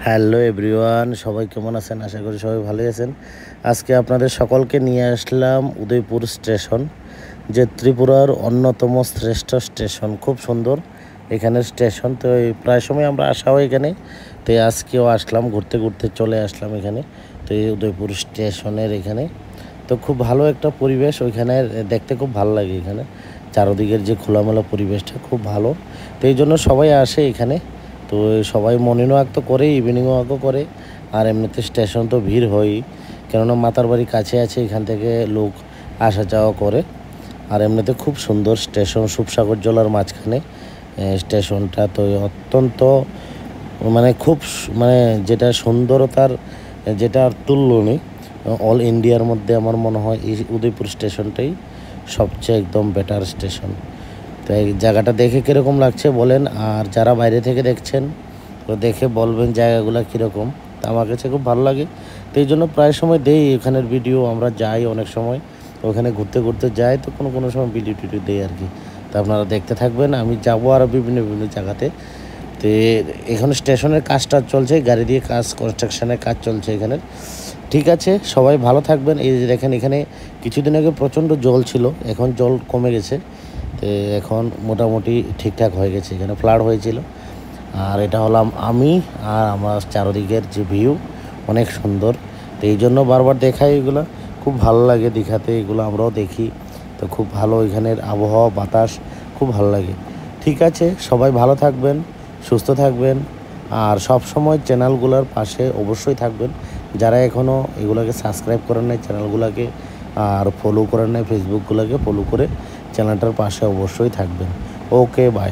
Hello everyone, সবাই কেমন আছেন? আশা করি সবাই ভালোই আছেন। আজকে আপনাদের সকলকে নিয়ে আসলাম উদয়পুর স্টেশন, যে ত্রিপুরার অন্যতম শ্রেষ্ঠ স্টেশন। খুব সুন্দর এখানের স্টেশন। তো প্রায় সময় আমরা আসা হয় এখানে। তো আজকেও আসলাম, ঘুরতে ঘুরতে চলে আসলাম এখানে। তো এই উদয়পুর স্টেশনের এখানে তো খুব ভালো একটা পরিবেশ। ওইখানে দেখতে খুব ভালো লাগে। এখানে চারদিকের যে খোলামেলা পরিবেশটা খুব ভালো। তো এই জন্য সবাই আসে এখানে। তো সবাই মর্নিং ওয়াক তো করে, ইভিনিং ওয়াকও করে। আর এমনিতে স্টেশন তো ভিড় হয়ই, কেননা মাতার বাড়ি কাছে আছে, এখান থেকে লোক আসা যাওয়া করে। আর এমনিতে খুব সুন্দর স্টেশন, সুবসাগর জলার মাঝখানে স্টেশনটা। তো অত্যন্ত খুব মানে যেটা সুন্দরতার, যেটা তুল্য নেই। অল ইন্ডিয়ার মধ্যে আমার মনে হয় এই উদয়পুর স্টেশনটাই সবচেয়ে একদম বেটার স্টেশন। তো এই জায়গাটা দেখে কীরকম লাগছে বলেন, আর যারা বাইরে থেকে দেখছেন তো দেখে বলবেন জায়গাগুলো কীরকম। তো আমার কাছে খুব ভালো লাগে। তো এই জন্য প্রায় সময় দেই এখানের ভিডিও। আমরা যাই অনেক সময় ওখানে ঘুরতে ঘুরতে যাই, তো কোনো কোনো সময় ভিডিও টিডিও দেই আর কি। তো আপনারা দেখতে থাকবেন, আমি যাবো আরও বিভিন্ন বিভিন্ন জায়গাতে। তো এখানে স্টেশনের কাজটা চলছে, গাড়ি দিয়ে কাজ, কনস্ট্রাকশনের কাজ চলছে এখানে। ঠিক আছে, সবাই ভালো থাকবেন। এই যে দেখেন, এখানে কিছুদিন আগে প্রচণ্ড জল ছিল, এখন জল কমে গেছে। তো এখন মোটামুটি ঠিকঠাক হয়ে গেছে। এখানে ফ্লাড হয়েছিল। আর এটা হলাম আমি, আর আমার চারদিকের যে ভিউ অনেক সুন্দর। তো এই জন্য বারবার দেখাই এগুলো। খুব ভালো লাগে দেখাতে, এগুলো আমরাও দেখি। তো খুব ভালো এখানের আবহাওয়া, বাতাস খুব ভালো লাগে। ঠিক আছে, সবাই ভালো থাকবেন, সুস্থ থাকবেন। আর সব সময় চ্যানেলগুলোর পাশে অবশ্যই থাকবেন। যারা এখনও এগুলোকে সাবস্ক্রাইব করেন নাই চ্যানেলগুলোকে, আর ফলো করেন নাই ফেসবুকগুলোকে ফলো করে চ্যানেলটার পাশে অবশ্যই থাকবেন। ওকে, বাই।